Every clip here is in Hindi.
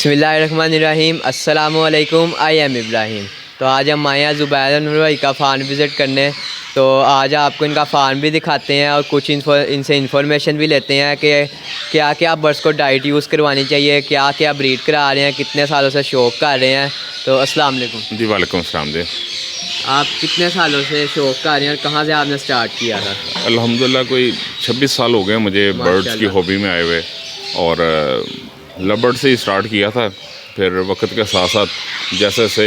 बिस्मिल्लाहिर्रहमानिर्रहीम। अस्सलामुअलैकुम। I am Ibrahim. तो आज हम आए हैं ज़ुबैर नूर भाई का फार्म विज़िट करने। तो आज आपको इनका फार्म भी दिखाते हैं और कुछ इनसे इंफॉर्मेशन भी लेते हैं कि क्या क्या बर्ड्स को डाइट यूज़ करवानी चाहिए, क्या क्या ब्रीड करा रहे हैं, कितने सालों से शौक़ कर रहे हैं। तो अस्सलाम वालेकुम जी वालेकुम सलाम जी। आप कितने सालों से शौक़ कर रहे हैं और कहाँ से आपने स्टार्ट किया था? अल्हम्दुलिल्लाह कोई 26 साल हो गए मुझे बर्ड्स की हॉबी में आए हुए, और लव से ही स्टार्ट किया था। फिर वक्त के साथ साथ जैसे जैसे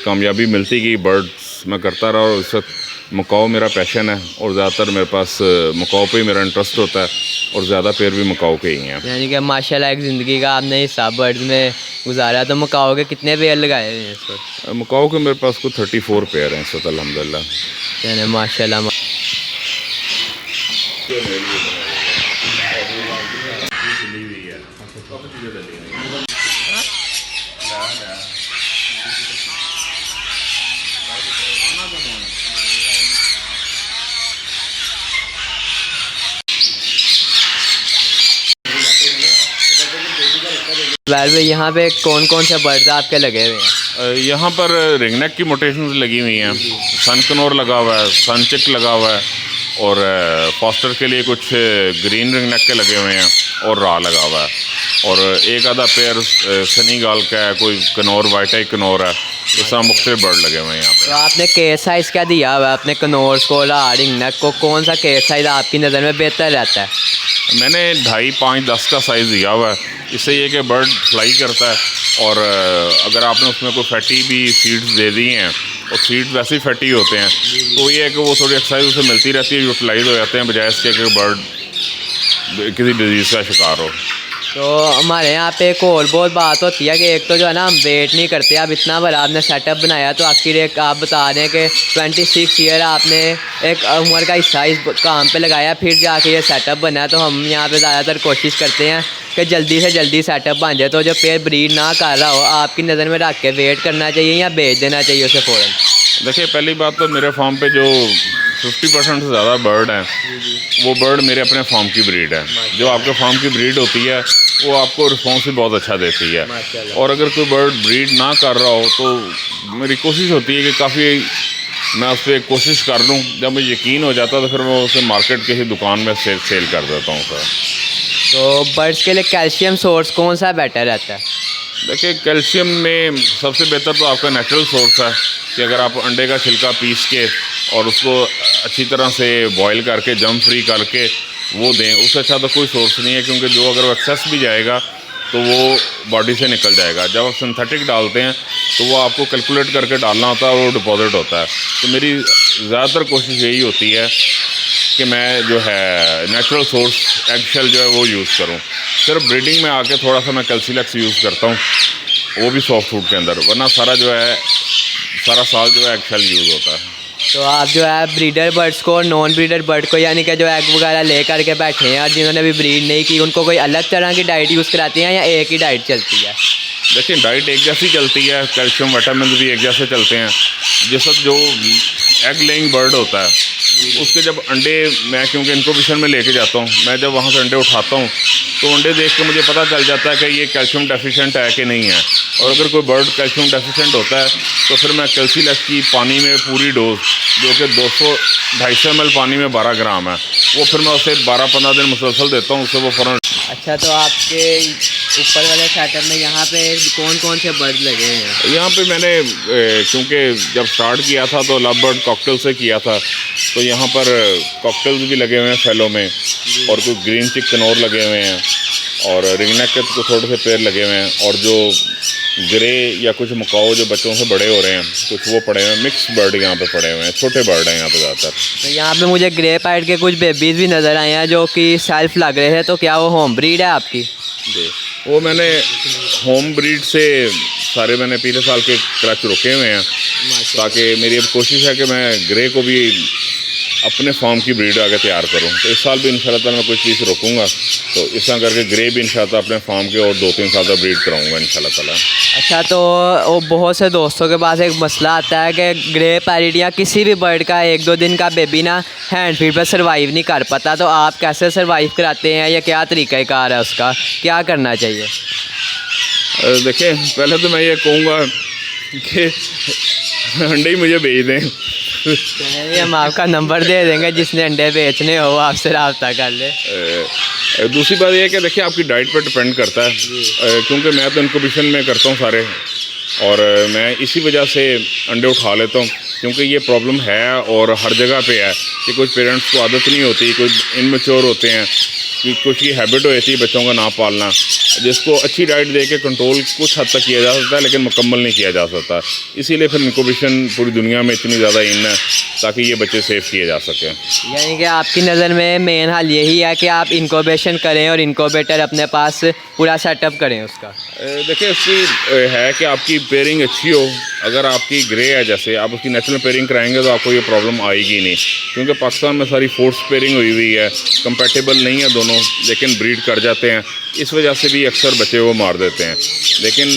कामयाबी मिलती गई बर्ड्स मैं करता रहा, और इस वक्त मकाओ मेरा पैशन है और ज़्यादातर मेरे पास मकाओ पे ही मेरा इंटरेस्ट होता है, और ज़्यादा पेड़ भी मकाओ के ही हैं। यानी कि माशाल्लाह एक ज़िंदगी का आपने हिस्सा बर्ड्स में गुजारा। तो मकाओ के कितने पेड़ लगाए हुए हैं इस वक्त? मकाओ के मेरे पास को 34 पेड़ हैं इस वक्त अल्हम्दुलिल्लाह। यानी माशाल्लाह। भाई यहाँ पे कौन कौन से बर्ड्स आपके लगे हुए हैं? यहाँ पर रिंगनेक की मोटेशंस लगी हुई हैं, सनकनोर लगा हुआ है, सनचिक लगा हुआ है, और फॉस्टर के लिए कुछ ग्रीन रिंगनेक के लगे हुए हैं, और रा लगा हुआ है, और एक आधा पेयर सनीगाल का है, कोई कनौर वाइट आई कनौर है। इस तरह मुख्तलिफ बर्ड लगे हुए हैं यहाँ पे। तो आपने केस साइज़ क्या दिया हुआ है अपने कनौर्स को, रा रिंगनेक को? कौन सा केस साइज़ आपकी नज़र में बेहतर रहता है? मैंने 2.5, 5, 10 का साइज़ दिया हुआ है। इससे ये कि बर्ड फ्लाई करता है, और अगर आपने उसमें कोई फैटी भी सीड्स दे दी हैं, और सीड्स वैसे ही फैटी होते हैं, तो ये है कि वो थोड़ी एक्सरसाइज उसे मिलती रहती है, यूटिलाइज हो जाते हैं, बजाय इसके कि बर्ड किसी डिजीज़ का शिकार हो। तो हमारे यहाँ पे एक और बहुत बात होती है कि एक तो जो है ना, हम वेट नहीं करते। अब इतना बड़ा आपने सेटअप बनाया, तो आखिर एक आप बता रहे हैं कि 26 ईयर आपने एक उम्र का हिस्सा इस काम पे लगाया, फिर जाके ये सेटअप बना। तो हम यहाँ पे ज़्यादातर कोशिश करते हैं कि जल्दी से जल्दी सेटअप बन जाए। तो जो पेड़ ब्रीड ना कर रहा हो, आपकी नज़र में रख के वेट करना चाहिए या बेच देना चाहिए उसे फ़ौरन? देखिए, पहली बात तो मेरे फार्म पे जो 50% से ज़्यादा बर्ड हैं, वो बर्ड मेरे अपने फार्म की ब्रीड है। जो आपके फार्म की ब्रीड होती है वो आपको रिस्पॉन्स भी बहुत अच्छा देती है। और अगर कोई बर्ड ब्रीड ना कर रहा हो, तो मेरी कोशिश होती है कि काफ़ी मैं उस पर कोशिश कर लूँ। जब मुझे यकीन हो जाता है तो फिर मैं उसे मार्केट किसी दुकान में सेल कर देता हूँ सर। तो बर्ड्स के लिए कैल्शियम सोर्स कौन सा बेटर रहता है? देखिए, कैल्शियम में सबसे बेहतर तो आपका नेचुरल सोर्स है कि अगर आप अंडे का छिलका पीस के और उसको अच्छी तरह से बॉईल करके जम फ्री करके वो दें, उससे अच्छा तो कोई सोर्स नहीं है। क्योंकि जो अगर वो एक्सेस भी जाएगा तो वो बॉडी से निकल जाएगा। जब आप सिंथेटिक डालते हैं तो वो आपको कैलकुलेट करके डालना होता है और वो डिपॉजिट होता है। तो मेरी ज़्यादातर कोशिश यही होती है कि मैं जो है नेचुरल सोर्स एग शेल जो है वो यूज़ करूं। सिर्फ ब्रीडिंग में आके थोड़ा सा मैं कैल्सीलेक्स यूज़ करता हूं, वो भी सॉफ्ट फूड के अंदर, वरना सारा साल जो है एग शेल यूज़ होता है। तो आप जो है ब्रीडर बर्ड्स को और नॉन ब्रीडर बर्ड को, यानी कि जो एग वगैरह ले करके बैठे हैं और जिन्होंने भी ब्रीड नहीं की, उनको कोई अलग तरह की डाइट यूज़ कराती हैं या एक ही डाइट चलती है? देखिए, डाइट एक जैसी चलती है, कैल्शियम विटामिन भी एक जैसे चलते हैं। जिस वक्त जो एग लेइंग बर्ड होता है उसके जब अंडे, मैं क्योंकि इनक्यूबेशन में लेके जाता हूँ, मैं जब वहाँ से अंडे उठाता हूँ तो अंडे देख के मुझे पता चल जाता है कि ये कैल्शियम डेफिशिएंट है कि नहीं है। और अगर कोई बर्ड कैल्शियम डेफिशिएंट होता है तो फिर मैं कैल्सीलेक्स की पानी में पूरी डोज, जो कि 250 ml पानी में 12 ग्राम है, वो फिर मैं उसे 12-15 दिन मुसलसल देता हूँ, उससे वो फ़ौरन। अच्छा, तो आपके ऊपर वाले सेटअप में यहाँ पे कौन कौन से बर्ड लगे हैं? यहाँ पे मैंने क्योंकि जब स्टार्ट किया था तो लव बर्ड कॉकटेल से किया था, तो यहाँ पर कॉकटेल्स भी लगे हुए हैं फैलो में, और कुछ ग्रीन चिक कनौर लगे हुए हैं, और रिंगनेक के तो थोड़े से पेड़ लगे हुए हैं, और जो ग्रे या कुछ मकाओ जो बच्चों से बड़े हो रहे हैं कुछ वो पड़े हुए हैं। मिक्स बर्ड यहाँ पे पड़े हुए हैं, छोटे बर्ड हैं यहाँ पे ज़्यादातर। तो यहाँ पे मुझे ग्रे पैड के कुछ बेबीज़ भी नज़र आए हैं जो कि सेल्फ लग रहे हैं। तो क्या वो होम ब्रीड है आपकी? जी, वो मैंने होम ब्रीड से सारे मैंने पिछले साल के क्रच रुके हुए हैं, ताकि मेरी अब कोशिश है कि मैं ग्रे को भी अपने फार्म की ब्रीड आगे तैयार करूं। तो इस साल भी इंशाल्लाह ताला मैं कुछ चीज़ रोकूंगा, तो इस तरह करके ग्रे भी इंशाल्लाह अपने फार्म के और 2-3 साल तक ब्रीड कराऊंगा इंशाल्लाह ताला। अच्छा, तो वो बहुत से दोस्तों के पास एक मसला आता है कि ग्रे पैरेट या किसी भी बर्ड का 1-2 दिन का बेबी ना हैंड फीड पर सर्वाइव नहीं कर पाता। तो आप कैसे सर्वाइव कराते हैं या क्या तरीक़ाकार है उसका, क्या करना चाहिए? देखिए, पहले तो मैं ये कहूँगा कि अंडे ही मुझे भेज दें। चलिए हम आपका नंबर दे देंगे, जिसने अंडे बेचने हो आपसे रब्ता कर ले। दूसरी बात यह है कि देखिए आपकी डाइट पर डिपेंड करता है, क्योंकि मैं तो इनक्यूबेशन में करता हूँ सारे, और मैं इसी वजह से अंडे उठा लेता हूँ, क्योंकि ये प्रॉब्लम है और हर जगह पे है कि कुछ पेरेंट्स को आदत नहीं होती, कोई इनमेच्योर होते हैं, कि कुछ की हैबिट हो जाती है बच्चों का ना पालना, जिसको अच्छी डाइट दे के कंट्रोल कुछ हद तक किया जा सकता है, लेकिन मुकम्मल नहीं किया जा सकता। इसीलिए फिर इनक्यूबेशन पूरी दुनिया में इतनी ज़्यादा इन है, ताकि ये बच्चे सेफ किए जा सकें। यानी कि आपकी नज़र में मेन हाल यही है कि आप इनक्यूबेशन करें और इनक्यूबेटर अपने पास पूरा सेटअप करें उसका। देखिए, उसकी है कि आपकी पेयरिंग अच्छी हो। अगर आपकी ग्रे है, जैसे आप उसकी नेचुरल पेयरिंग कराएंगे तो आपको ये प्रॉब्लम आएगी नहीं, क्योंकि पाकिस्तान में सारी फोर्स पेयरिंग हुई है, कंपैटिबल नहीं है दोनों, लेकिन ब्रीड कर जाते हैं। इस वजह से भी अक्सर बच्चे वो मार देते हैं। लेकिन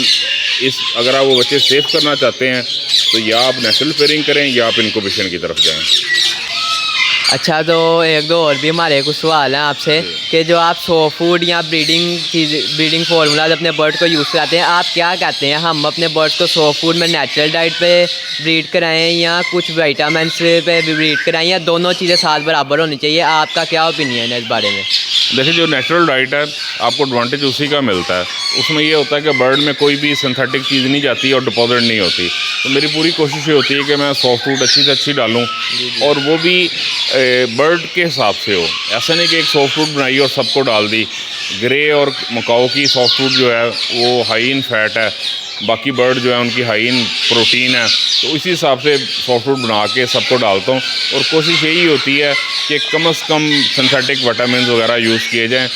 अगर आप वो बच्चे सेफ करना चाहते हैं तो या आप नेचुरल पेयरिंग करें या आप इनक्यूबेशन की तरफ जाएँ। अच्छा, तो एक दो और भी हमारे कुछ सवाल हैं आपसे कि जो आप सो फूड या ब्रीडिंग फार्मूलाज अपने बर्ड को यूज़ कराते हैं, आप क्या कहते हैं हम अपने बर्ड्स को सो फूड में नेचुरल डाइट पे ब्रीड कराएं या कुछ विटामिन्स पे ब्रीड कराएं, या दोनों चीज़ें साथ बराबर होनी चाहिए? आपका क्या ओपिनियन है इस बारे में? देखिए, जो नेचुरल डाइट है आपको एडवांटेज उसी का मिलता है। उसमें ये होता है कि बर्ड में कोई भी सिंथेटिक चीज़ नहीं जाती और डिपॉजिट नहीं होती। तो मेरी पूरी कोशिश ये होती है कि मैं सॉफ्ट फूड अच्छी से अच्छी डालूं, और वो भी बर्ड के हिसाब से हो। ऐसा नहीं कि एक सॉफ्ट फूड बनाई और सबको डाल दी। ग्रे और मकाओ की सॉफ्ट फूड जो है वो हाई इन फैट है, बाकी बर्ड जो है उनकी हाई इन प्रोटीन है, तो इसी हिसाब से सॉफ्ट फूड बना के सबको डालता हूँ। और कोशिश यही होती है कि कम से कम सिंथेटिक विटामिन वगैरह यूज़ किए जाएँ।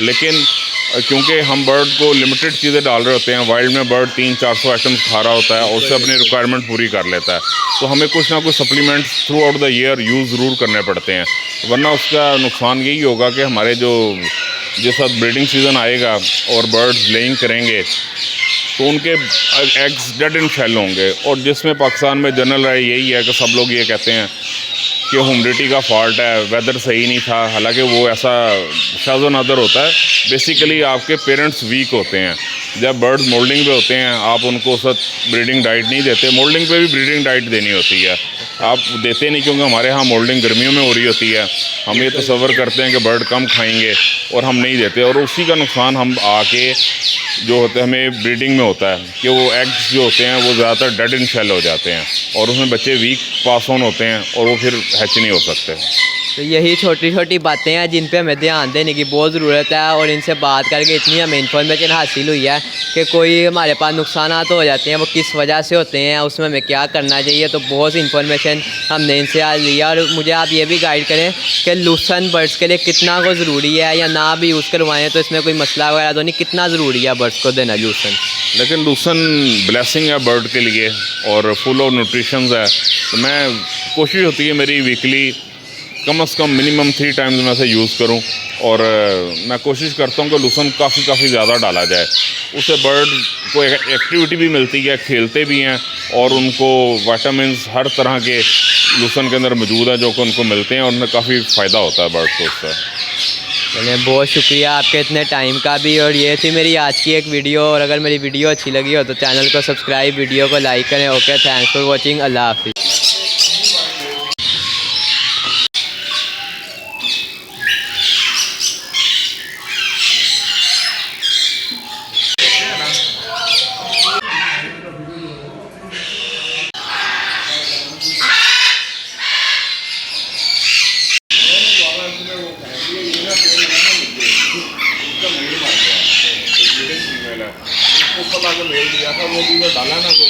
लेकिन क्योंकि हम बर्ड को लिमिटेड चीज़ें डाल रहे होते हैं, वाइल्ड में बर्ड 300-400 आइटम्स खा रहा होता है और उससे अपनी रिक्वायरमेंट पूरी कर लेता है, तो हमें कुछ ना कुछ supplements through out the year use ज़रूर करने पड़ते हैं, वरना उसका नुकसान यही होगा कि हमारे जिस वक्त ब्रीडिंग सीज़न आएगा और बर्ड्स लेइंग करेंगे तो उनके एग्स डेड इन शेल होंगे। और जिसमें पाकिस्तान में जनरल राय यही है कि सब लोग ये कहते हैं कि ह्यूमिडिटी का फॉल्ट है, वेदर सही नहीं था, हालांकि वो ऐसा शाज़ो नादर होता है। बेसिकली आपके पेरेंट्स वीक होते हैं। जब बर्ड्स मोल्डिंग पे होते हैं आप उनको उस वक्त ब्रीडिंग डाइट नहीं देते, मोल्डिंग पे भी ब्रीडिंग डाइट देनी होती है, आप देते नहीं, क्योंकि हमारे यहाँ मोल्डिंग गर्मियों में हो रही होती है। हम ये तसव्वुर करते हैं कि बर्ड कम खाएंगे और हम नहीं देते, और उसी का नुकसान हम आके जो होता है हमें ब्रीडिंग में होता है कि वो एग्स जो होते हैं वो ज़्यादातर डेड इन शेल हो जाते हैं और उसमें बच्चे वीक पास ऑन होते हैं और वो फिर हैच नहीं हो सकते। तो यही छोटी छोटी बातें हैं जिन पे हमें ध्यान देने की बहुत ज़रूरत है, और इनसे बात करके इतनी हमें इन्फॉर्मेशन हासिल हुई है कि कोई हमारे पास नुकसान तो हो जाते हैं, वो किस वजह से होते हैं, उसमें हमें क्या करना चाहिए। तो बहुत सी इन्फॉर्मेशन हमने इनसे आज लिया। और मुझे आप ये भी गाइड करें कि लूसन बर्ड्स के लिए कितना को ज़रूरी है, या ना भी यूज़ करवाएँ तो इसमें कोई मसला वगैरह तो नहीं, कितना ज़रूरी है बर्ड्स को देना लूसन? लेकिन लूसन ब्लेसिंग है बर्ड के लिए और फुल ऑफ न्यूट्रिशंस है। तो मैं कोशिश होती है मेरी वीकली कम से कम मिनिमम 3 टाइम्स मैं से यूज़ करूं, और मैं कोशिश करता हूं कि लूसन काफ़ी ज़्यादा डाला जाए। उससे बर्ड को एक्टिविटी भी मिलती है, खेलते भी हैं, और उनको विटामिन्स हर तरह के लूसन के अंदर मौजूद है जो कि उनको मिलते हैं, और उनमें काफ़ी फ़ायदा होता है बर्ड को उससे। चलिए, बहुत शुक्रिया आपके इतने टाइम का भी। और ये थी मेरी आज की एक वीडियो, और अगर मेरी वीडियो अच्छी लगी हो तो चैनल को सब्सक्राइब, वीडियो को लाइक करें। Okay, thanks for watching. अल्लाह हाफिज़। उसको पता मेल दिया था, वो भी डाला ना तो